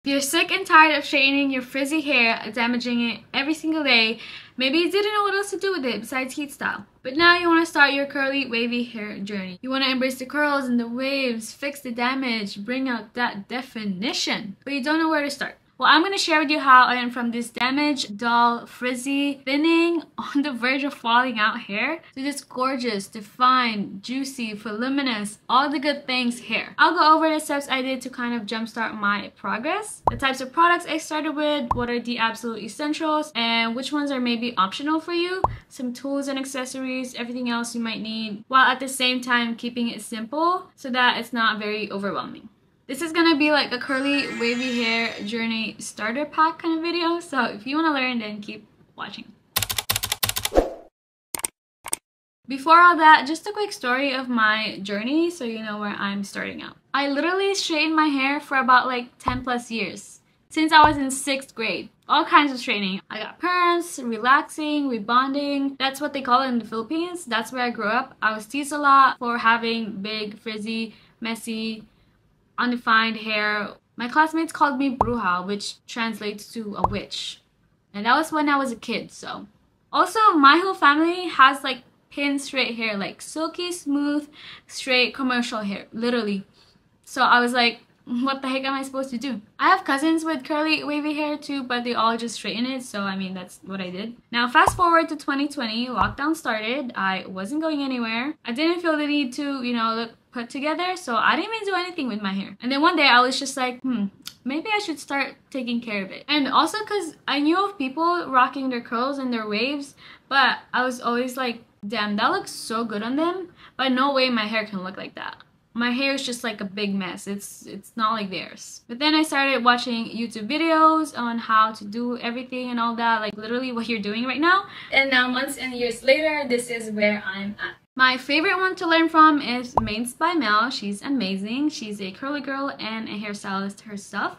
If you're sick and tired of straightening your frizzy hair, damaging it every single day, maybe you didn't know what else to do with it besides heat style. But now you want to start your curly wavy hair journey. You want to embrace the curls and the waves, fix the damage, bring out that definition. But you don't know where to start. Well, I'm going to share with you how I went from this damaged, dull, frizzy, thinning, on the verge of falling out hair to this gorgeous, defined, juicy, voluminous, all the good things hair. I'll go over the steps I did to kind of jumpstart my progress, the types of products I started with, what are the absolute essentials, and which ones are maybe optional for you, some tools and accessories, everything else you might need, while at the same time keeping it simple so that it's not very overwhelming. This is gonna be like a curly wavy hair journey starter pack kind of video, so if you want to learn, then keep watching. Before all that, just a quick story of my journey so you know where I'm starting out. I literally straightened my hair for about like 10 plus years, since I was in 6th grade. All kinds of straightening. I got perms, relaxing, rebonding. That's what they call it in the Philippines. That's where I grew up. I was teased a lot for having big, frizzy, messy, undefined hair. My classmates called me bruja, which translates to a witch, and that was when I was a kid. So also my whole family has like pin straight hair, like silky smooth straight commercial hair, literally. So I was like, what the heck am I supposed to do? I have cousins with curly wavy hair too, but they all just straighten it, so I mean that's what I did. Now fast forward to 2020, lockdown started. I wasn't going anywhere. I didn't feel the need to, you know, look put together, so I didn't even do anything with my hair. And then one day I was just like, maybe I should start taking care of it. And also because I knew of people rocking their curls and their waves, but I was always like, damn, that looks so good on them, but no way my hair can look like that. My hair is just like a big mess. It's not like theirs. But then I started watching YouTube videos on how to do everything and all that, like literally what you're doing right now. And now months and years later, this is where I'm at. My favorite one to learn from is Mains by Mel. She's amazing. She's a curly girl and a hairstylist herself.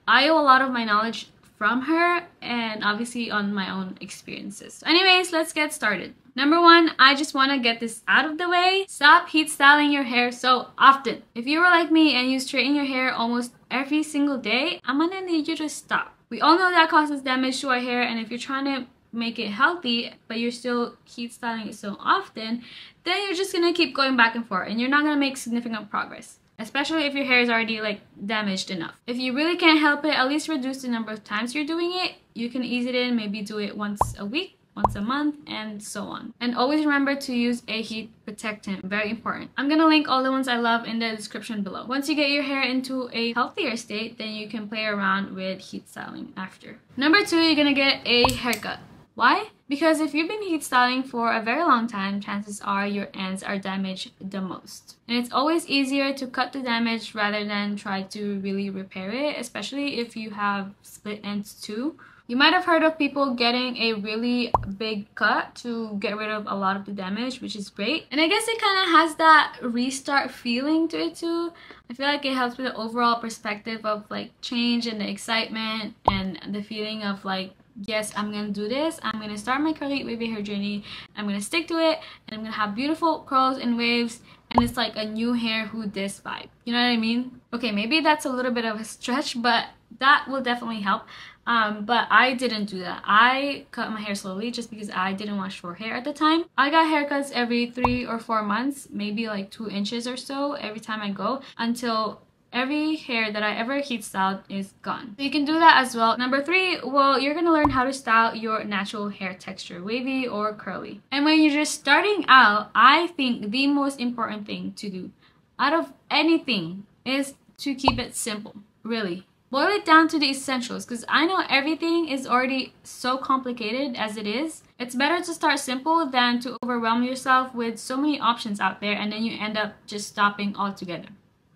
I owe a lot of my knowledge from her and obviously on my own experiences. So anyways, let's get started. Number one, I just want to get this out of the way. Stop heat styling your hair so often. If you were like me and you straighten your hair almost every single day, I'm gonna need you to stop. We all know that causes damage to our hair, and if you're trying to make it healthy but you're still heat styling it so often, then you're just gonna keep going back and forth and you're not gonna make significant progress, especially if your hair is already like damaged enough. If you really can't help it, at least reduce the number of times you're doing it. You can ease it in, maybe do it once a week, once a month, and so on. And always remember to use a heat protectant, very important. I'm gonna link all the ones I love in the description below. Once you get your hair into a healthier state, then you can play around with heat styling after. Number two, you're gonna get a haircut. Why? Because if you've been heat styling for a very long time, chances are your ends are damaged the most. And it's always easier to cut the damage rather than try to really repair it, especially if you have split ends too. You might have heard of people getting a really big cut to get rid of a lot of the damage, which is great. And I guess it kind of has that restart feeling to it too. I feel like it helps with the overall perspective of like change and the excitement and the feeling of like, yes, I'm gonna do this. I'm gonna start my curly wavy hair journey. I'm gonna stick to it, and I'm gonna have beautiful curls and waves, and it's like a new hair who dis vibe. You know what I mean? Okay, maybe that's a little bit of a stretch, but that will definitely help. But I didn't do that. I cut my hair slowly just because I didn't want short hair at the time. I got haircuts every 3 or 4 months, maybe like 2 inches or so every time I go, until every hair that I ever heat styled is gone. So you can do that as well. Number 3, well, you're gonna learn how to style your natural hair texture, wavy or curly. And when you're just starting out, I think the most important thing to do out of anything is to keep it simple, really. Boil it down to the essentials, because I know everything is already so complicated as it is. It's better to start simple than to overwhelm yourself with so many options out there and then you end up just stopping altogether.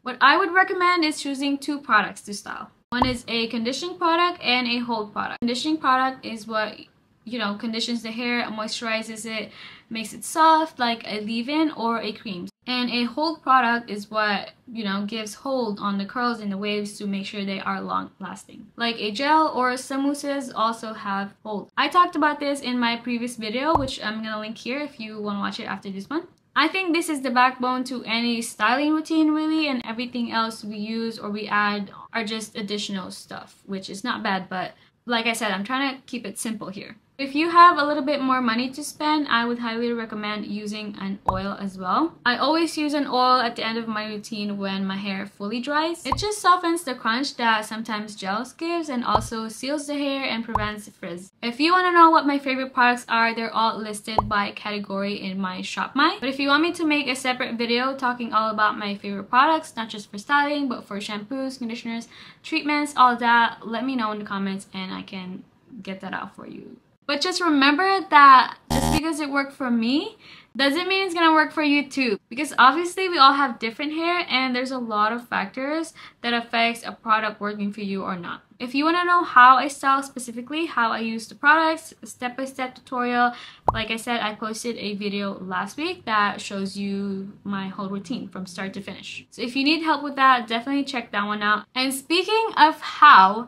What I would recommend is choosing 2 products to style. One is a conditioning product and a hold product. Conditioning product is what, you know, conditions the hair, moisturizes it, makes it soft like a leave-in or a cream. And a hold product is what, you know, gives hold on the curls and the waves to make sure they are long lasting. Like a gel or some mousses also have hold. I talked about this in my previous video, which I'm gonna link here if you want to watch it after this one. I think this is the backbone to any styling routine really, and everything else we use or we add are just additional stuff, which is not bad, but like I said, I'm trying to keep it simple here. If you have a little bit more money to spend, I would highly recommend using an oil as well. I always use an oil at the end of my routine when my hair fully dries. It just softens the crunch that sometimes gels gives and also seals the hair and prevents frizz. If you want to know what my favorite products are, they're all listed by category in my Shop My. But if you want me to make a separate video talking all about my favorite products, not just for styling, but for shampoos, conditioners, treatments, all that, let me know in the comments and I can get that out for you. But just remember that just because it worked for me doesn't mean it's gonna work for you too. Because obviously we all have different hair and there's a lot of factors that affects a product working for you or not. If you want to know how I style specifically, how I use the products, step-by-step tutorial, like I said, I posted a video last week that shows you my whole routine from start to finish. So if you need help with that, definitely check that one out. And speaking of how,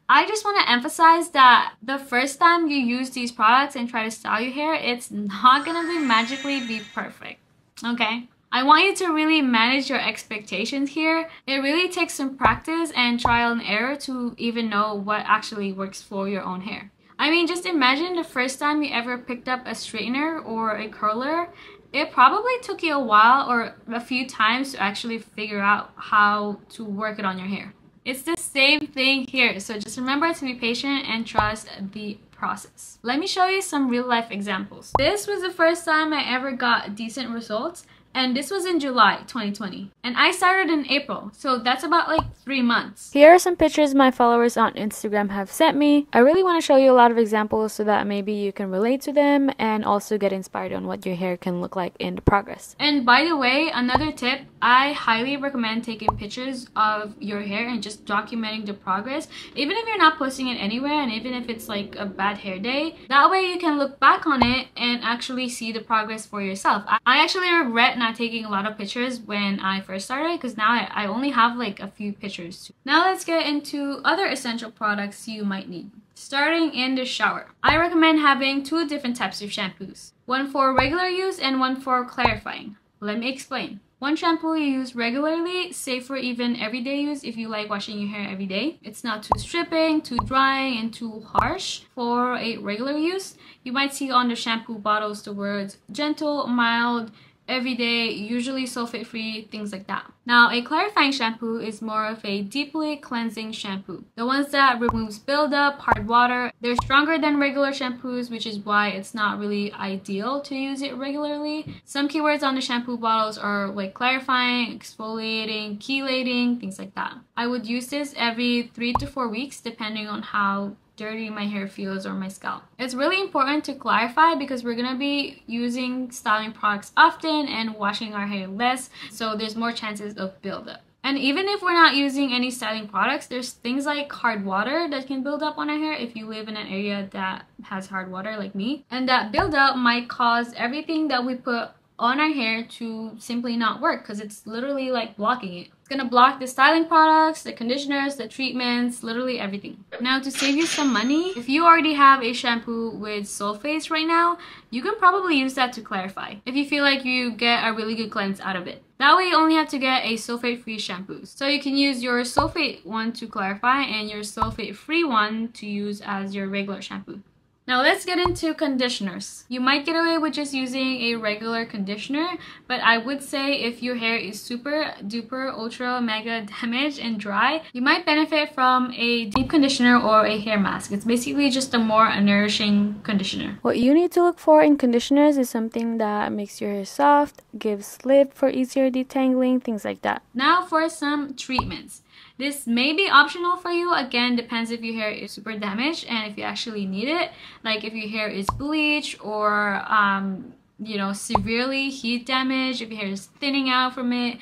I just want to emphasize that the first time you use these products and try to style your hair, it's not going to magically be perfect, okay? I want you to really manage your expectations here. It really takes some practice and trial and error to even know what actually works for your own hair. I mean, just imagine the first time you ever picked up a straightener or a curler. It probably took you a while or a few times to actually figure out how to work it on your hair. It's the same thing here, so just remember to be patient and trust the process. Let me show you some real life examples. This was the first time I ever got decent results, and this was in July 2020. And I started in April, so that's about like 3 months. Here are some pictures my followers on Instagram have sent me. I really want to show you a lot of examples so that maybe you can relate to them and also get inspired on what your hair can look like in the progress. And by the way, another tip, I highly recommend taking pictures of your hair and just documenting the progress, even if you're not posting it anywhere and even if it's like a bad hair day. That way you can look back on it and actually see the progress for yourself. I actually regret not taking a lot of pictures when I first started because now I only have like a few pictures. Now let's get into other essential products you might need. Starting in the shower, I recommend having 2 different types of shampoos. One for regular use and one for clarifying. Let me explain. One shampoo you use regularly, safe for even everyday use if you like washing your hair every day. It's not too stripping, too drying, and too harsh for a regular use. You might see on the shampoo bottles the words gentle, mild, everyday, usually sulfate-free, things like that. Now, a clarifying shampoo is more of a deeply cleansing shampoo. The ones that removes buildup, hard water, they're stronger than regular shampoos, which is why it's not really ideal to use it regularly. Some keywords on the shampoo bottles are like clarifying, exfoliating, chelating, things like that. I would use this every 3 to 4 weeks depending on how dirty my hair feels or my scalp. It's really important to clarify because we're gonna be using styling products often and washing our hair less, so there's more chances of buildup. And even if we're not using any styling products, there's things like hard water that can build up on our hair if you live in an area that has hard water like me. And that buildup might cause everything that we put on our hair to simply not work because it's literally like blocking it. It's gonna block the styling products, the conditioners, the treatments, literally everything. Now, to save you some money, if you already have a shampoo with sulfates right now, you can probably use that to clarify if you feel like you get a really good cleanse out of it. That way you only have to get a sulfate-free shampoo. So you can use your sulfate one to clarify and your sulfate-free one to use as your regular shampoo. Now let's get into conditioners. You might get away with just using a regular conditioner, but I would say if your hair is super duper ultra mega damaged and dry, you might benefit from a deep conditioner or a hair mask. It's basically just a more nourishing conditioner. What you need to look for in conditioners is something that makes your hair soft, gives lift for easier detangling, things like that. Now for some treatments. This may be optional for you. Again, depends if your hair is super damaged and if you actually need it. Like if your hair is bleached or you know, severely heat damaged, if your hair is thinning out from it,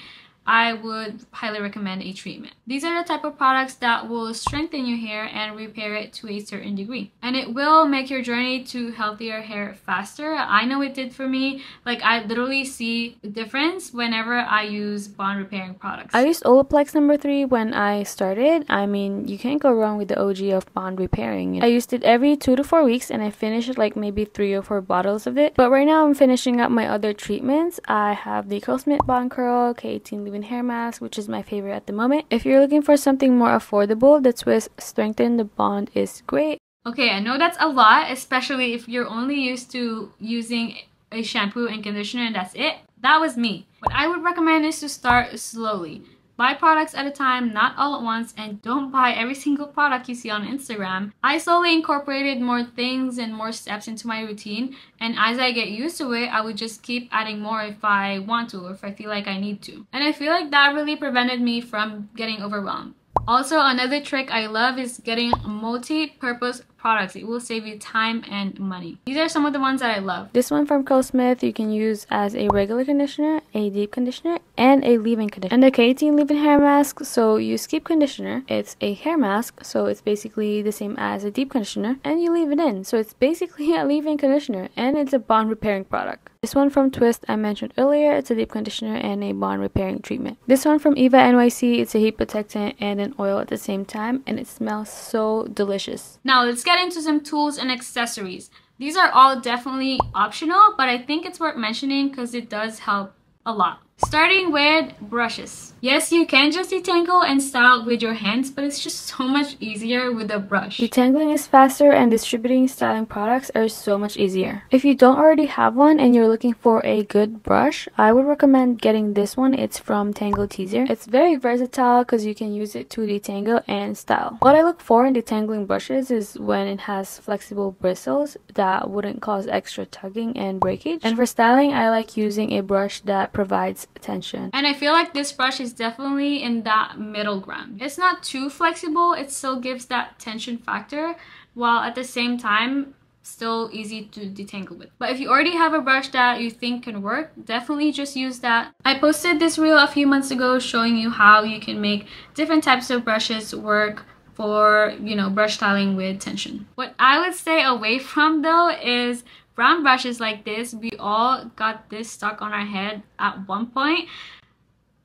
I would highly recommend a treatment. These are the type of products that will strengthen your hair and repair it to a certain degree. And it will make your journey to healthier hair faster. I know it did for me. Like, I literally see a difference whenever I use bond repairing products. I used Olaplex number 3 when I started. I mean, you can't go wrong with the OG of bond repairing. I used it every 2 to 4 weeks and I finished like maybe 3 or 4 bottles of it. But right now I'm finishing up my other treatments. I have the Curl Bond Curl K18 Leave-In Hair Mask, which is my favorite at the moment. If you're you're looking for something more affordable, the Twist Strengthen the Bond is great. Okay, I know that's a lot, especially if you're only used to using a shampoo and conditioner and that's it. That was me. What I would recommend is to start slowly. Buy products at a time, not all at once, and don't buy every single product you see on Instagram. I slowly incorporated more things and more steps into my routine, and as I get used to it, I would just keep adding more if I want to or if I feel like I need to. And I feel like that really prevented me from getting overwhelmed. Also, another trick I love is getting multi-purpose products. It will save you time and money. These are some of the ones that I love. This one from Curlsmith you can use as a regular conditioner, a deep conditioner, and a leave-in conditioner. And the K18 leave-in hair mask, so you skip conditioner. It's a hair mask, so it's basically the same as a deep conditioner, and you leave it in. So it's basically a leave-in conditioner, and it's a bond repairing product. This one from Twist I mentioned earlier, it's a deep conditioner and a bond repairing treatment. This one from Eva NYC, it's a heat protectant and an oil at the same time, and it smells so delicious. Now let's get into some tools and accessories. These are all definitely optional, but I think it's worth mentioning because it does help a lot. Starting with brushes. Yes, you can just detangle and style with your hands, but it's just so much easier with a brush. Detangling is faster and distributing styling products are so much easier. If you don't already have one and you're looking for a good brush, I would recommend getting this one. It's from Tangle Teaser. It's very versatile because you can use it to detangle and style. What I look for in detangling brushes is when it has flexible bristles that wouldn't cause extra tugging and breakage. And for styling, I like using a brush that provides tension. And I feel like this brush is definitely in that middle ground. It's not too flexible, it still gives that tension factor while at the same time still easy to detangle with. But if you already have a brush that you think can work, definitely just use that. I posted this reel a few months ago showing you how you can make different types of brushes work for, you know, brush styling with tension. What I would stay away from though is brown brushes like this. We all got this stuck on our head at one point.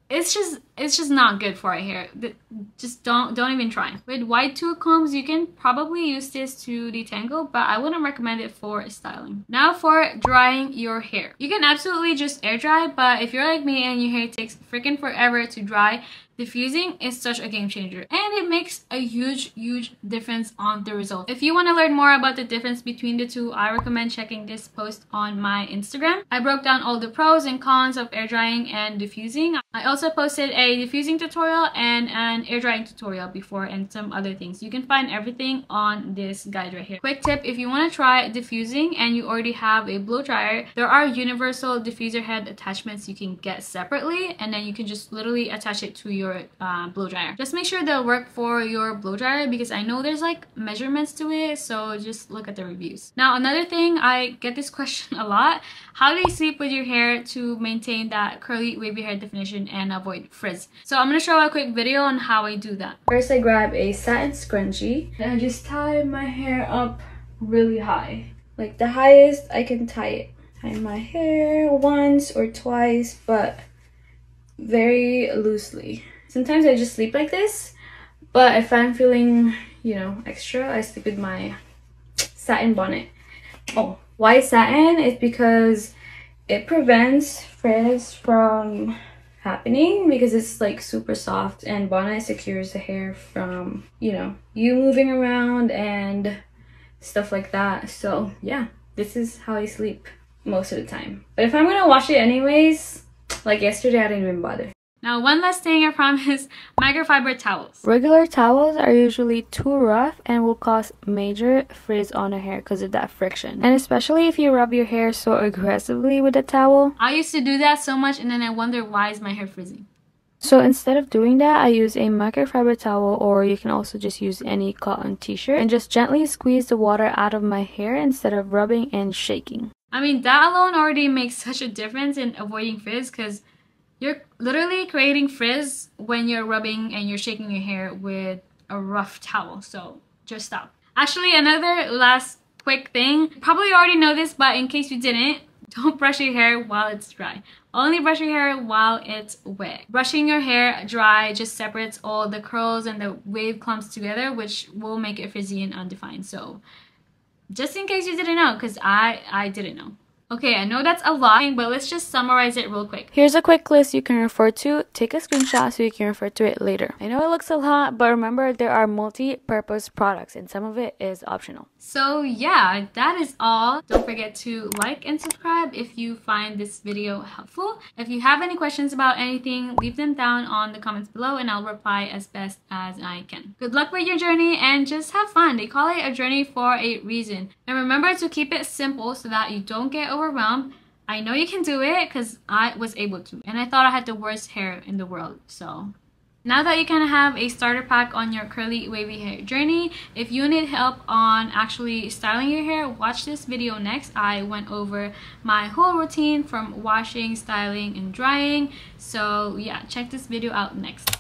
It's just not good for our hair. Just don't even try. With wide tooth combs, you can probably use this to detangle, but I wouldn't recommend it for styling. Now for drying your hair. You can absolutely just air dry, but if you're like me and your hair takes freaking forever to dry, diffusing is such a game changer and it makes a huge difference on the result. If you want to learn more about the difference between the two, I recommend checking this post on my Instagram. I broke down all the pros and cons of air drying and diffusing. I also posted a diffusing tutorial and an air drying tutorial before and some other things. You can find everything on this guide right here. Quick tip, if you want to try diffusing and you already have a blow dryer, there are universal diffuser head attachments you can get separately, and then you can just literally attach it to your blow dryer. Just make sure they'll work for your blow dryer because I know there's like measurements to it, so just look at the reviews. Now another thing, I get this question a lot: how do you sleep with your hair to maintain that curly wavy hair definition and avoid frizz? So I'm gonna show a quick video on how I do that. First I grab a satin scrunchie and I just tie my hair up really high, like the highest I can tie it. Tie my hair once or twice, but very loosely. Sometimes I just sleep like this, but if I'm feeling, you know, extra, I sleep with my satin bonnet. Oh, why satin? It's because it prevents frizz from happening because it's like super soft, and bonnet secures the hair from, you know, you moving around and stuff like that. So yeah, this is how I sleep most of the time. But if I'm gonna wash it anyways, like yesterday, I didn't even bother. Now one last thing I promise, microfiber towels. Regular towels are usually too rough and will cause major frizz on the hair because of that friction. And especially if you rub your hair so aggressively with a towel. I used to do that so much and then I wonder why is my hair frizzing. So instead of doing that, I use a microfiber towel, or you can also just use any cotton t-shirt, and just gently squeeze the water out of my hair instead of rubbing and shaking. I mean, that alone already makes such a difference in avoiding frizz because you're literally creating frizz when you're rubbing and you're shaking your hair with a rough towel. So just stop. Actually, another last quick thing. Probably already know this, but in case you didn't, don't brush your hair while it's dry. Only brush your hair while it's wet. Brushing your hair dry just separates all the curls and the wave clumps together, which will make it frizzy and undefined. So just in case you didn't know, because I didn't know. Okay, I know that's a lot, but let's just summarize it real quick. Here's a quick list you can refer to. Take a screenshot so you can refer to it later. I know it looks a lot, but remember there are multi-purpose products and some of it is optional. So yeah, that is all. Don't forget to like and subscribe if you find this video helpful. If you have any questions about anything, leave them down on the comments below and I'll reply as best as I can. Good luck with your journey and just have fun. They call it a journey for a reason. And remember to keep it simple so that you don't get overwhelmed. I know you can do it because I was able to, and I thought I had the worst hair in the world. So now that you kind of have a starter pack on your curly wavy hair journey, if you need help on actually styling your hair, watch this video next. I went over my whole routine from washing, styling, and drying. So yeah, check this video out next.